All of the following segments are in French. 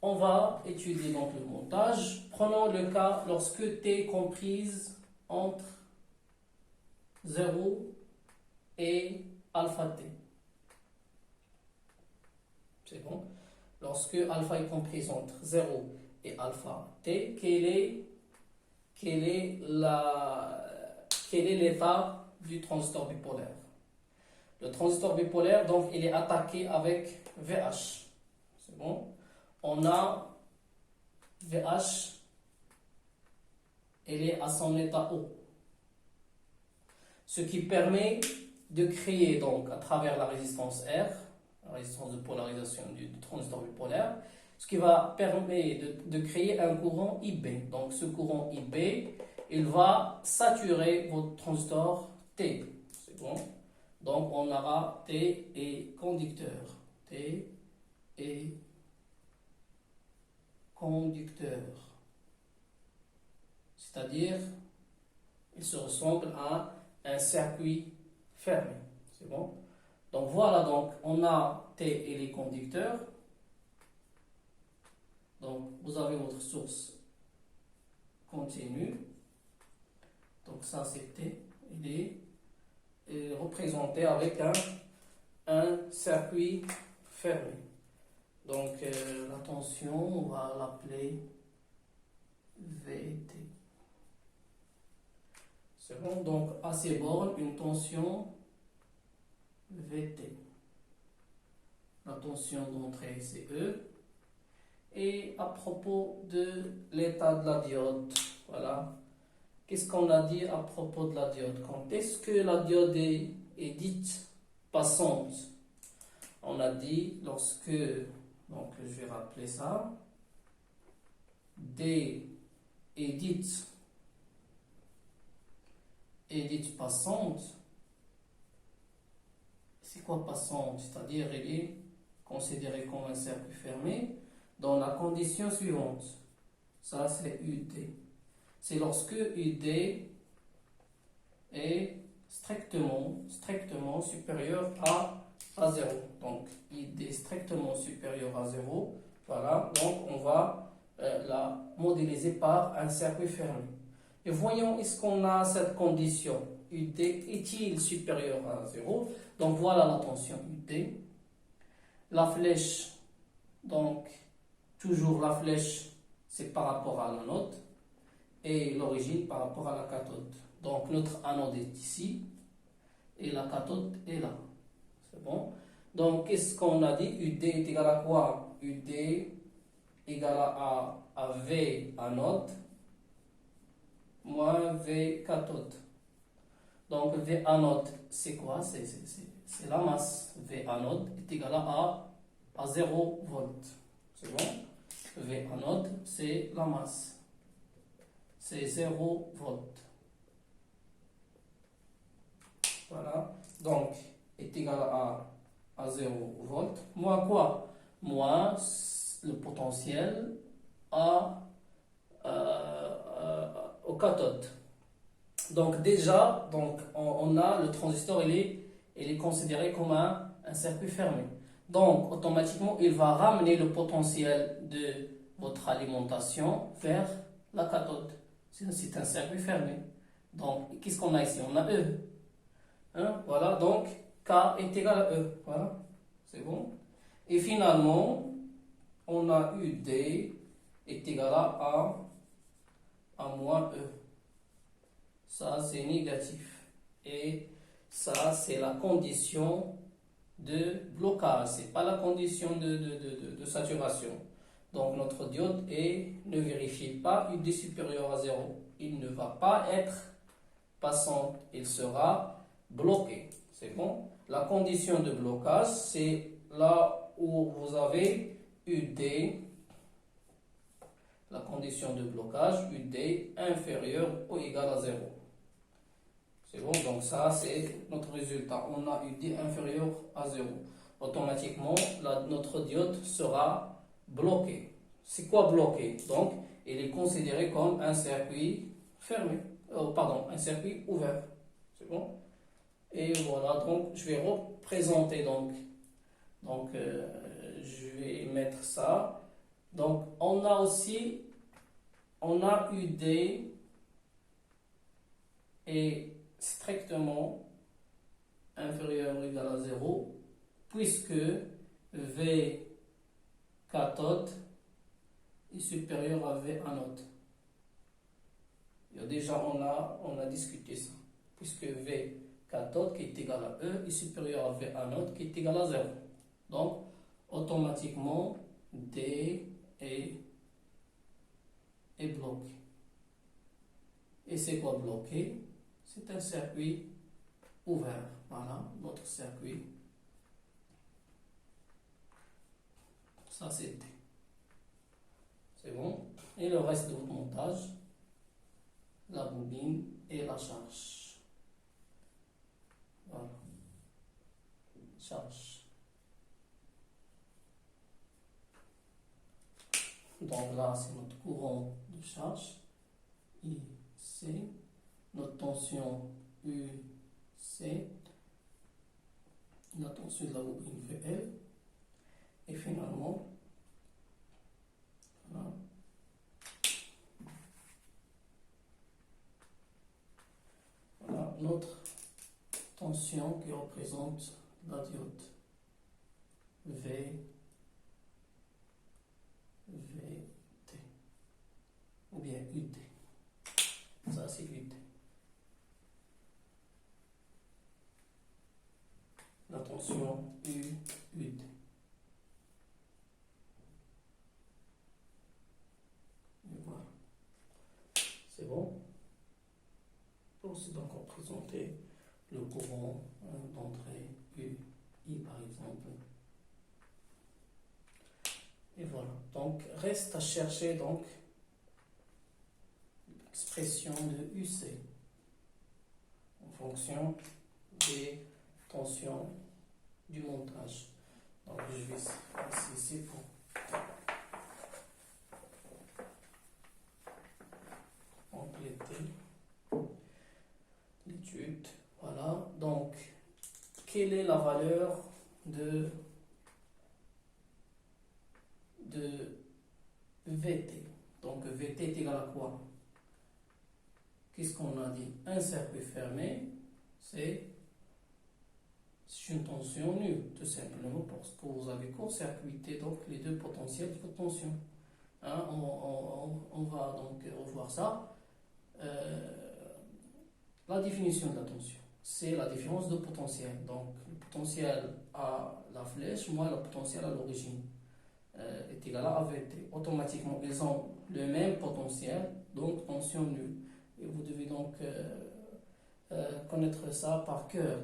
on va étudier donc le montage. Prenons le cas lorsque t est comprise entre 0 et alpha t. C'est bon. Lorsque alpha est comprise entre 0 et alpha t, quel est l'état du transistor bipolaire? Le transistor bipolaire, donc, il est attaqué avec VH. C'est bon. On a VH, il est à son état haut. Ce qui permet de créer, donc, à travers la résistance R, la résistance de polarisation du transistor bipolaire, ce qui va permettre de créer un courant IB. Donc, ce courant IB, il va saturer votre transistor T. C'est bon. Donc, on aura T et conducteur. T et conducteur. C'est-à-dire, il se ressemble à un circuit fermé. C'est bon? Donc, voilà, donc, on a T et les conducteurs. Donc, vous avez votre source continue. Donc, ça, c'est T. Il est représenté avec un circuit fermé. Donc, la tension, on va l'appeler VT. C'est bon. Donc, à ces bornes, une tension VT. La tension d'entrée, c'est E. Et à propos de l'état de la diode, voilà. Qu'est-ce qu'on a dit à propos de la diode? Quand est-ce que la diode est dite passante? On a dit lorsque, donc je vais rappeler ça, D est dite passante. C'est quoi passante? C'est-à-dire elle est considérée comme un circuit fermé dans la condition suivante. Ça, c'est UD. C'est lorsque UD est strictement supérieur à 0. Donc, UD est strictement supérieur à 0. Voilà, donc on va la modéliser par un circuit fermé. Et voyons, est-ce qu'on a cette condition? UD est-il supérieur à 0? Donc, voilà la tension UD. La flèche, donc, toujours la flèche, c'est par rapport à la note. Et l'origine par rapport à la cathode. Donc notre anode est ici et la cathode est là. C'est bon? Donc qu'est-ce qu'on a dit? UD est égal à quoi? UD égal à V anode moins V cathode. Donc V anode c'est quoi? C'est la masse. V anode est égal à 0 volts. C'est bon? V anode c'est la masse. C'est 0 volts. Voilà. Donc, est égal à 0 volts. Moins quoi? Moins le potentiel au cathode. Donc, déjà, donc, on a le transistor, il est considéré comme un circuit fermé. Donc, automatiquement, il va ramener le potentiel de votre alimentation vers la cathode. C'est un circuit fermé. Donc, qu'est-ce qu'on a ici? On a E. Hein? Voilà, donc K est égal à E. Voilà, c'est bon. Et finalement, on a UD est égal à moins E. Ça, c'est négatif. Et ça, c'est la condition de blocage. Ce n'est pas la condition de saturation. Donc notre diode ne vérifie pas UD supérieur à 0. Il ne va pas être passant, il sera bloqué. C'est bon? La condition de blocage, c'est là où vous avez UD, la condition de blocage, UD inférieur ou égal à 0. C'est bon? Donc ça, c'est notre résultat. On a UD inférieur à 0. Automatiquement, notre diode sera bloqué. C'est quoi bloqué? Donc, il est considéré comme un circuit fermé. Un circuit ouvert. C'est bon? Et voilà, donc je vais représenter je vais mettre ça. Donc, on a aussi, on a UD est strictement inférieur ou égal à 0, puisque V cathode est supérieur à V anode. Et déjà, on a discuté ça, puisque V cathode qui est égal à E est supérieur à V anode qui est égal à 0. Donc, automatiquement, D est bloqué. Et c'est quoi bloqué? C'est un circuit ouvert. Voilà, notre circuit. Ça, c'est D. C'est bon? Et le reste de votre montage, la bobine et la charge. Voilà. Charge. Donc là, c'est notre courant de charge. IC. Notre tension UC. La tension de la bobine VL. Et finalement, voilà. Voilà notre tension qui représente la diode VT ou bien UT. Ça, c'est UT. La tension UT. Voilà. C'est bon? Aussi donc représenter le courant d'entrée UI par exemple. Et voilà. Donc reste à chercher donc l'expression de UC en fonction des tensions du montage. Donc je vais passer ici pour compléter l'étude. Voilà. Donc quelle est la valeur de VT? Donc VT est égal à quoi? Qu'est-ce qu'on a dit? Un circuit fermé, c'est une tension nulle, tout simplement parce que vous avez court-circuité donc les deux potentiels de tension. Hein, on va donc revoir ça. La définition de la tension, c'est la différence de potentiel. Donc le potentiel à la flèche moins le potentiel à l'origine est égal à VT. Automatiquement, ils ont le même potentiel, donc tension nulle. Et vous devez donc connaître ça par cœur.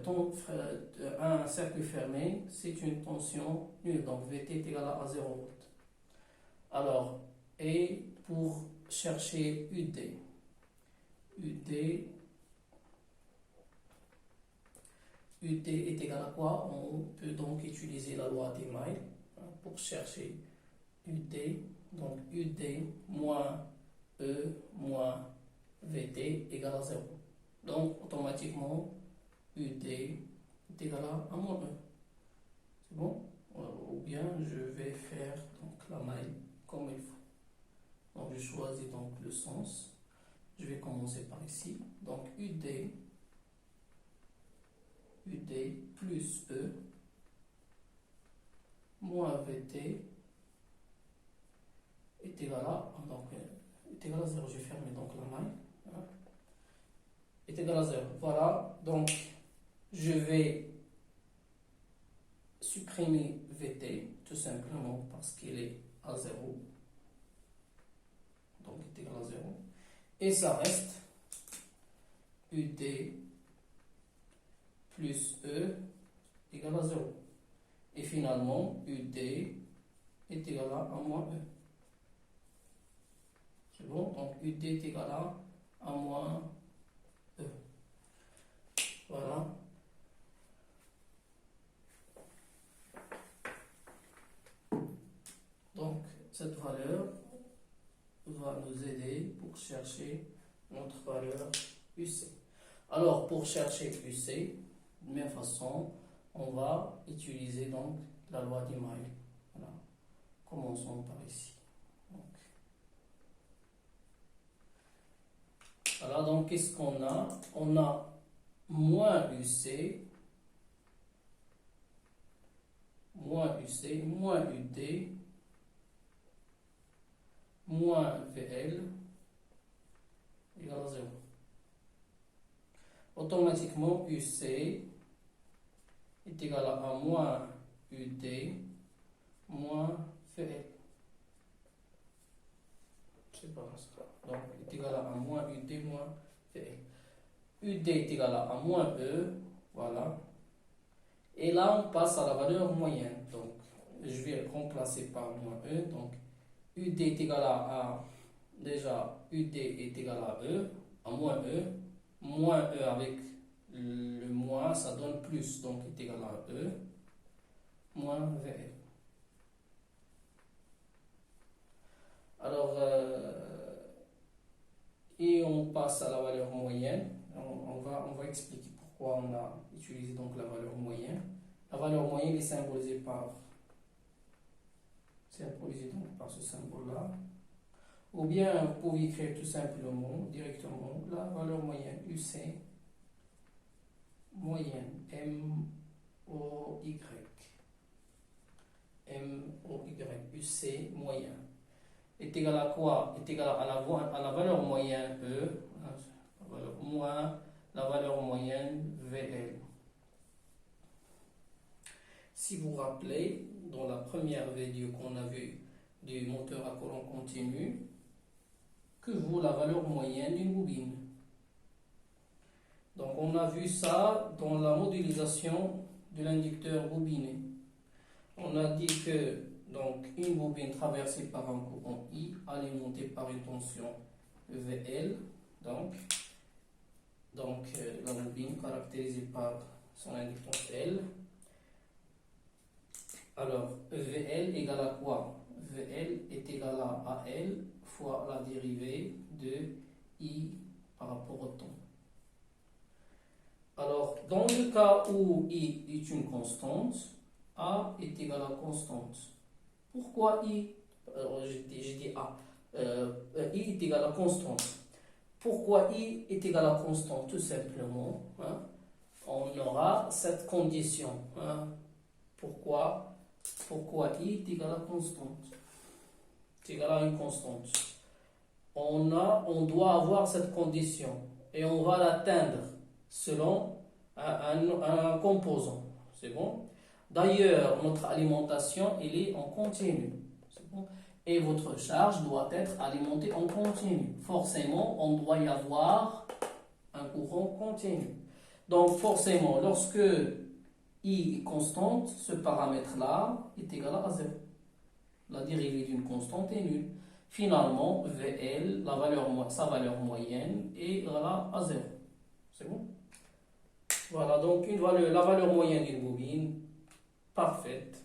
Un circuit fermé, c'est une tension nulle, donc VT est égal à 0 volts. Alors, et pour chercher UD, UT est égal à quoi? On peut donc utiliser la loi des mailles pour chercher UD. Donc UD moins E moins VT égale à 0. Donc automatiquement UD est égal à moins E. C'est bon? Ou bien je vais faire donc la maille comme il faut. Donc je choisis donc le sens. Je vais commencer par ici. Donc UD plus E moins VT est égal à, donc, est égal à 0. Je ferme donc la maille. Hein, est égal à 0. Voilà. Donc, je vais supprimer VT tout simplement parce qu'il est à 0. Donc, est égal à 0. Et ça reste UD plus E égale à 0. Et finalement, UD est égal à moins E. C'est bon? Donc UD est égal à moins E. Voilà. Donc cette valeur va nous aider pour chercher notre valeur UC. Alors pour chercher UC, de la même façon, on va utiliser donc la loi d'Email. Voilà. Commençons par ici. Voilà, donc qu'est-ce qu'on a? On a moins UC, moins UC, moins UD, moins VL égale à 0. Automatiquement, UC est égal à moins UD moins VL. C'est pas ça. Donc, est égal à moins UD moins VL. UD est égal à moins E. Voilà. Et là, on passe à la valeur moyenne. Donc, je vais remplacer par moins E. Donc, UD est égal à déjà, UD est égal à E, à moins E. Moins E avec le moins, ça donne plus. Donc, est égal à E, moins VL. Alors, et on passe à la valeur moyenne. On va expliquer pourquoi on a utilisé donc la valeur moyenne. La valeur moyenne est symbolisée donc par ce symbole-là. Ou bien vous pouvez écrire tout simplement, directement, la valeur moyenne UC, moyenne, M-O-Y, UC, moyenne, est égal à quoi? Est égal à la valeur moyenne E, moins la valeur moyenne VL. Si vous vous rappelez, dans la première vidéo qu'on a vue du moteur à courant continu, que vaut la valeur moyenne d'une bobine? Donc on a vu ça dans la modélisation de l'inducteur bobiné. On a dit que donc, une bobine traversée par un courant I alimentée par une tension VL, donc la bobine caractérisée par son inductance L. Alors, VL égale à quoi? VL est égal à AL fois la dérivée de I par rapport au temps. Alors, dans le cas où I est une constante, A est égal à constante. Pourquoi I? J'ai dit A. I est égal à constante. Pourquoi I est égal à constante? Tout simplement, hein, on aura cette condition. Hein. Pourquoi I est égal à constante? C'est égal à une constante. On doit avoir cette condition et on va l'atteindre selon un composant. C'est bon? D'ailleurs, notre alimentation, elle est en continu. C'est bon? Et votre charge doit être alimentée en continu. Forcément, on doit y avoir un courant continu. Donc, forcément, lorsque I est constante, ce paramètre-là est égal à 0. La dérivée d'une constante est nulle. Finalement, VL, sa valeur moyenne, est égale à 0. C'est bon? Voilà, donc la valeur moyenne d'une bobine parfaite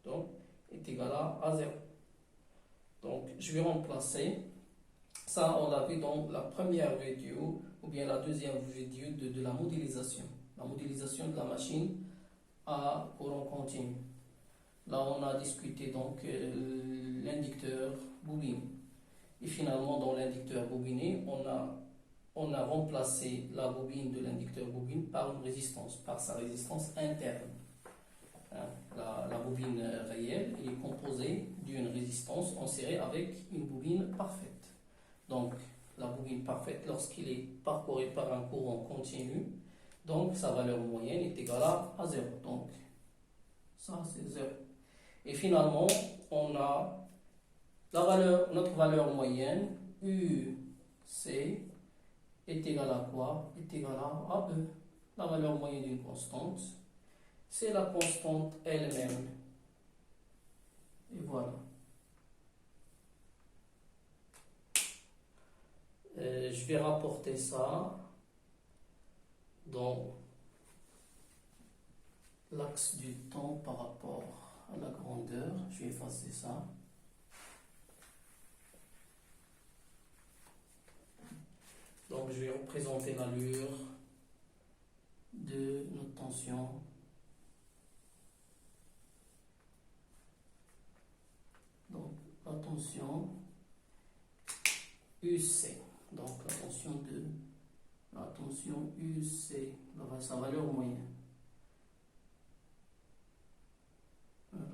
donc, est égale à 0. Donc, je vais remplacer. Ça, on l'a vu dans la première vidéo, ou bien la deuxième vidéo de la modélisation. La modélisation de la machine à courant continu. Là, on a discuté donc l'inducteur bobine. Et finalement, dans l'inducteur bobiné, on a remplacé la bobine de l'inducteur bobine par une résistance, par sa résistance interne. Hein, la bobine réelle est composée d'une résistance enserrée avec une bobine parfaite. Donc, la bobine parfaite, lorsqu'il est parcouru par un courant continu, donc sa valeur moyenne est égale à 0. Donc, ça c'est 0. Et finalement, on a notre valeur moyenne, UC, est égale à quoi? Est égale à E. La valeur moyenne d'une constante, c'est la constante elle-même. Et voilà. Je vais rapporter ça dans l'axe du temps par rapport à la grandeur. Je vais effacer ça. Donc je vais représenter l'allure de notre tension. Donc la tension UC, donc la tension de Attention, UC, sa valeur moyenne.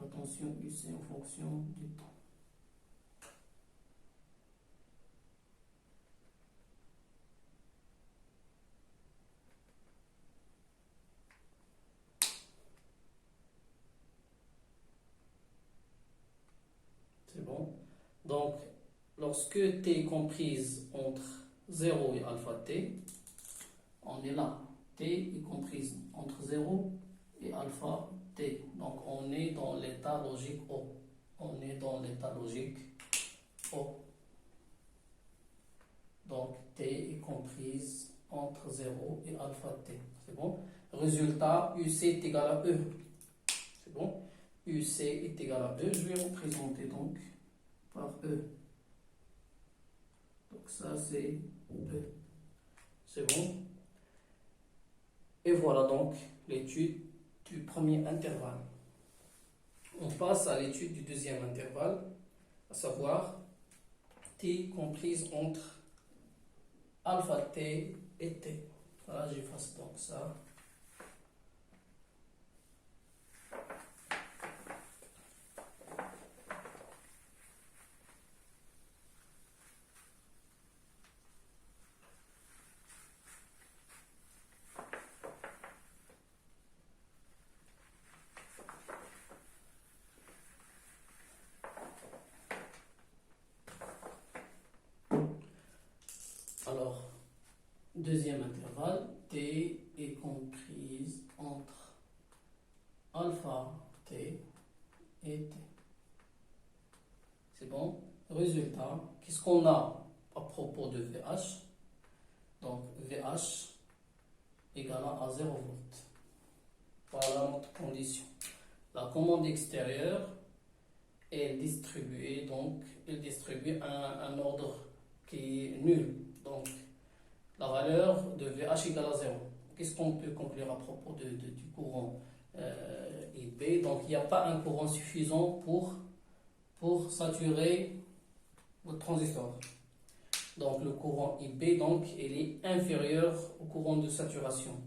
Attention, UC en fonction du temps. C'est bon. Donc, lorsque t est comprise entre 0 et alpha t, on est là. T est comprise entre 0 et alpha t. Donc, on est dans l'état logique O. On est dans l'état logique O. Donc, t est comprise entre 0 et alpha t. C'est bon? Résultat, UC est égal à E. C'est bon? UC est égal à E. Je vais représenter donc par E. Donc, ça, c'est E. C'est bon? Et voilà donc l'étude du premier intervalle. On passe à l'étude du deuxième intervalle, à savoir t comprise entre alpha t et t. Voilà, j'efface donc ça. Alors, deuxième intervalle, t est comprise entre alpha t et t. C'est bon? Résultat, qu'est-ce qu'on a à propos de VH? Donc, VH égale à 0 volts. Voilà notre condition. La commande extérieure est distribuée, donc elle distribue un ordre qui est nul. Donc, la valeur de VH égale à 0. Qu'est-ce qu'on peut conclure à propos du courant IB? Donc, il n'y a pas un courant suffisant pour saturer votre transistor. Donc, le courant IB, donc, il est inférieur au courant de saturation.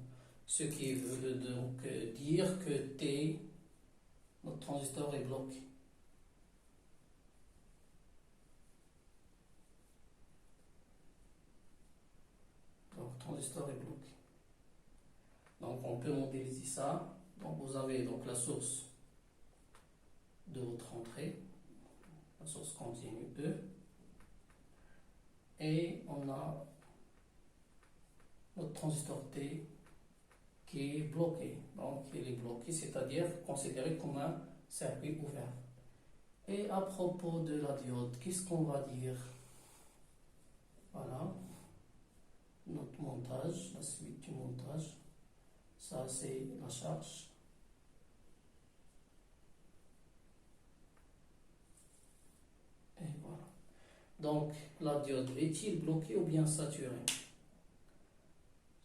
Ce qui veut donc dire que T, notre transistor est bloqué. Donc, le transistor est bloqué. Donc, on peut modéliser ça. Donc, vous avez donc la source de votre entrée, la source continue E, et on a notre transistor T qui est bloqué. Donc, il est bloqué, c'est-à-dire considéré comme un circuit ouvert. Et à propos de la diode, qu'est-ce qu'on va dire? Voilà, notre montage, la suite du montage. Ça, c'est la charge. Et voilà. Donc, la diode est-il bloquée ou bien saturée?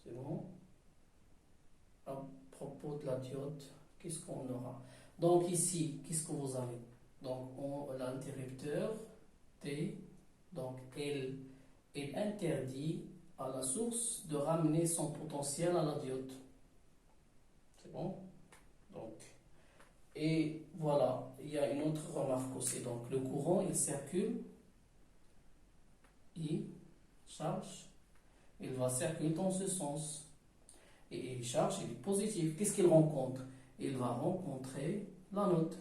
C'est bon? À propos de la diode, qu'est-ce qu'on aura? Donc, ici, qu'est-ce que vous avez? Donc, l'interrupteur T, donc, il interdit à la source de ramener son potentiel à la diode. C'est bon? Donc, et voilà, il y a une autre remarque aussi. Donc, le courant, il circule, il charge, il va circuler dans ce sens. Et il charge, il est positif. Qu'est-ce qu'il rencontre? Il va rencontrer la note.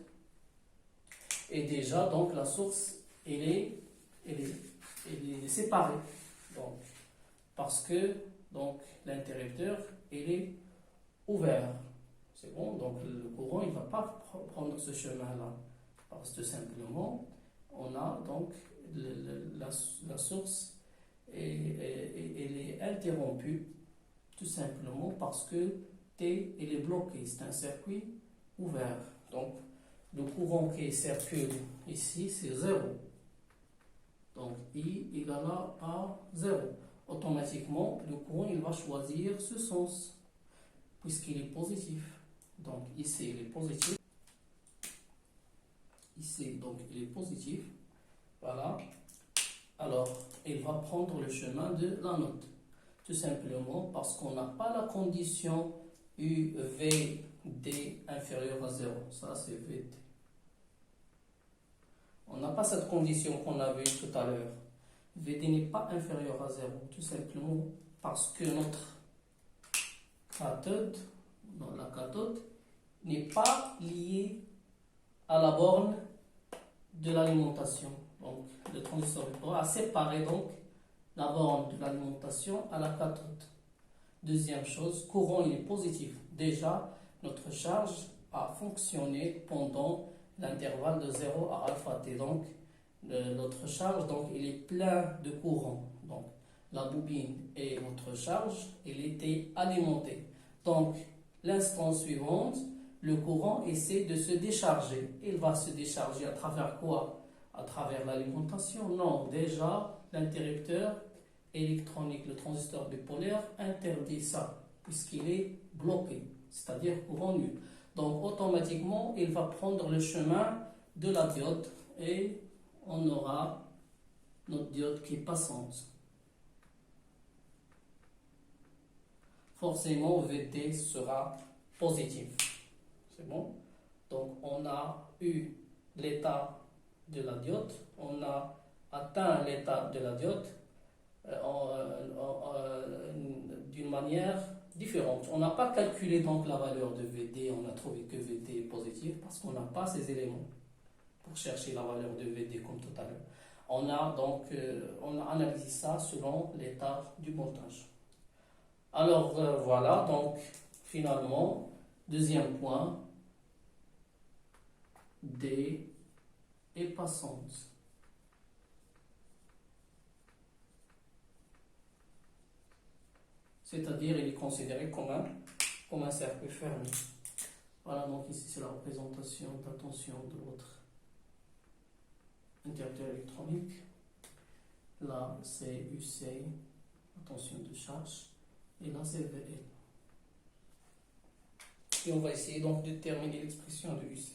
Et déjà, donc, la source, elle est séparée. Donc, parce que donc, l'interrupteur, il est ouvert. C'est bon, donc le courant, il ne va pas prendre ce chemin-là. Parce que simplement, on a donc la source et elle est interrompue tout simplement parce que T il est bloqué. C'est un circuit ouvert. Donc, le courant qui circule ici, c'est 0. Donc, I égale à 0. Automatiquement, le courant il va choisir ce sens puisqu'il est positif. Donc, ici, il est positif. Ici, donc, il est positif. Voilà. Alors, il va prendre le chemin de la note. Tout simplement parce qu'on n'a pas la condition UVD inférieur à 0. Ça, c'est VD. On n'a pas cette condition qu'on a vue tout à l'heure. VD n'est pas inférieur à 0. Tout simplement parce que notre cathode, dans la cathode, n'est pas liée à la borne de l'alimentation. Donc, le transistor a séparé donc la borne de l'alimentation à la cathode. Deuxième chose, courant il est positif. Déjà, notre charge a fonctionné pendant l'intervalle de 0 à alpha t. Donc, notre charge, donc, il est plein de courant. Donc, la bobine et notre charge, il était alimenté. Donc, l'instant suivant, le courant essaie de se décharger. Il va se décharger à travers quoi? À travers l'alimentation? Non, déjà, l'interrupteur électronique, le transistor bipolaire, interdit ça, puisqu'il est bloqué, c'est-à-dire courant nul. Donc, automatiquement, il va prendre le chemin de la diode et on aura notre diode qui est passante. Forcément, VT sera positif. C'est bon? Donc, on a eu l'état de la diode, on a atteint l'état de la diode d'une manière différente. On n'a pas calculé donc la valeur de VD, on a trouvé que VD est positif parce qu'on n'a pas ces éléments pour chercher la valeur de VD comme tout à l'heure. On a donc on a analysé ça selon l'état du voltage. Alors voilà, donc finalement, deuxième point, D est passante. C'est-à-dire il est considéré comme un circuit fermé. Voilà, donc ici c'est la représentation de la tension de votre interrupteur électronique. Là c'est UC, la tension de charge, et là c'est VL. Et on va essayer donc de déterminer l'expression de UC.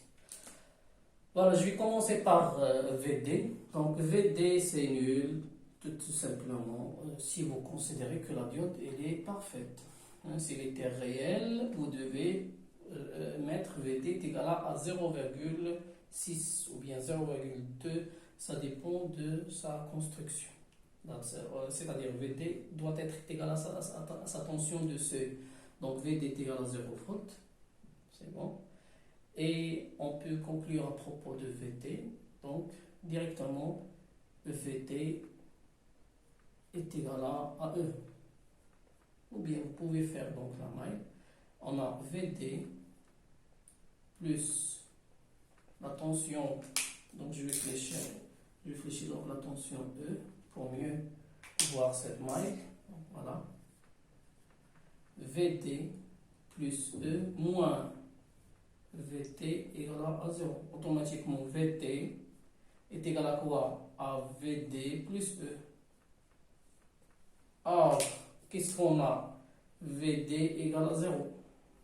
Voilà, je vais commencer par VD. Donc VD c'est nul. Tout simplement, si vous considérez que la diode elle est parfaite. S'il était réel, vous devez mettre VD est égal à 0,6 ou bien 0,2, ça dépend de sa construction. C'est-à-dire VD doit être égal à sa tension de seuil. Donc VD est égal à 0 volt, c'est bon. Et on peut conclure à propos de VT, donc directement VT est égal à E. Ou bien vous pouvez faire donc la maille. On a VD plus la tension, donc je vais fléchir donc la tension E pour mieux voir cette maille. Donc, voilà. VD plus E moins VT égale à 0. Automatiquement VT est égal à quoi? À VD plus E. Or, qu'est-ce qu'on a? VD égale à 0.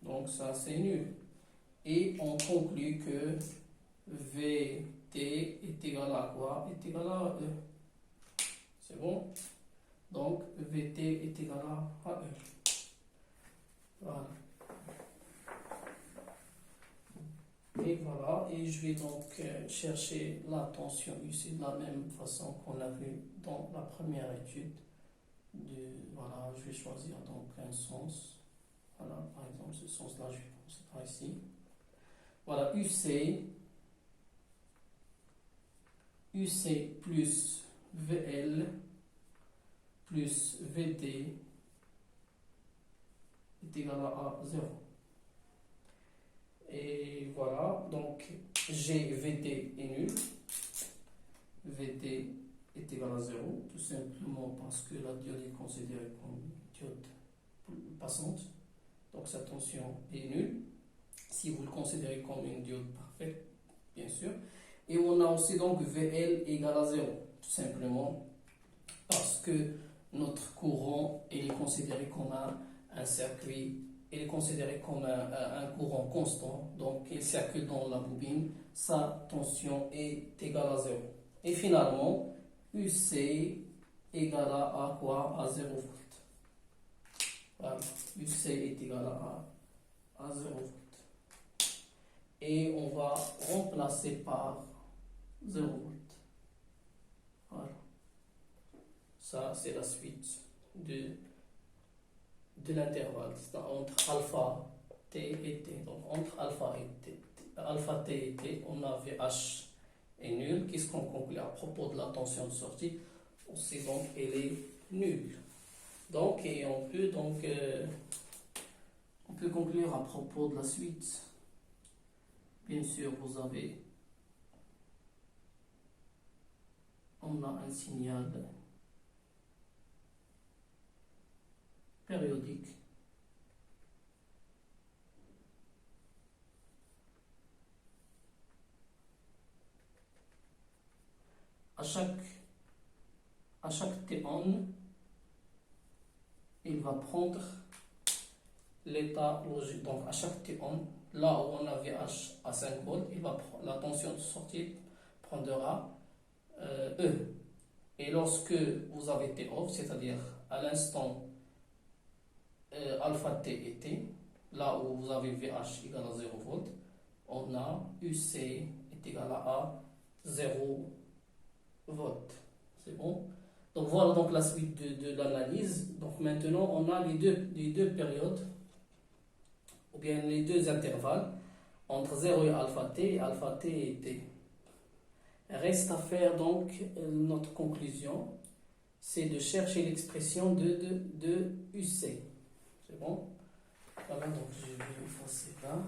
Donc ça c'est nul. Et on conclut que VT est égal à quoi? Est égal à E. C'est bon? Donc VT est égal à E. Voilà. Et voilà, et je vais donc chercher la tension UC de la même façon qu'on a vu dans la première étude. Voilà, je vais choisir donc un sens. Voilà, par exemple, ce sens-là, je vais commencer par ici. Voilà, UC plus VL plus VD est égal à 0. Et voilà, donc GVD est nul. VD est égal à 0, tout simplement parce que la diode est considérée comme diode passante. Donc sa tension est nulle, si vous le considérez comme une diode parfaite, bien sûr. Et on a aussi donc VL égale à 0, tout simplement parce que notre courant est considéré comme un circuit, il est considéré comme un courant constant, donc il circule dans la bobine, sa tension est égale à 0. Et finalement, UC égale à quoi? À 0 volt. Voilà, UC est égal à 0 volts. Et on va remplacer par 0 volts. Voilà. Ça, c'est la suite de l'intervalle. C'est entre alpha t et t. Donc, entre alpha t et t, on a VH est nul. Qu'est-ce qu'on conclut à propos de la tension de sortie? On sait donc elle est nulle. Donc, et on peut conclure à propos de la suite. Bien sûr, on a un signal périodique à chaque T1, il va prendre l'état logique. Donc à chaque T1, là où on a VH à 5 volts, la tension de sortie prendra E. Et lorsque vous avez T off, c'est-à-dire à l'instant alpha T et T, là où vous avez VH égal à 0 volts, on a UC est égal à 0 volts. C'est bon? Donc voilà donc la suite de l'analyse. Donc maintenant on a les deux périodes, ou bien les deux intervalles, entre 0 et alpha t et t. Reste à faire donc notre conclusion, c'est de chercher l'expression de UC. C'est bon? Voilà, donc je vais effacer là.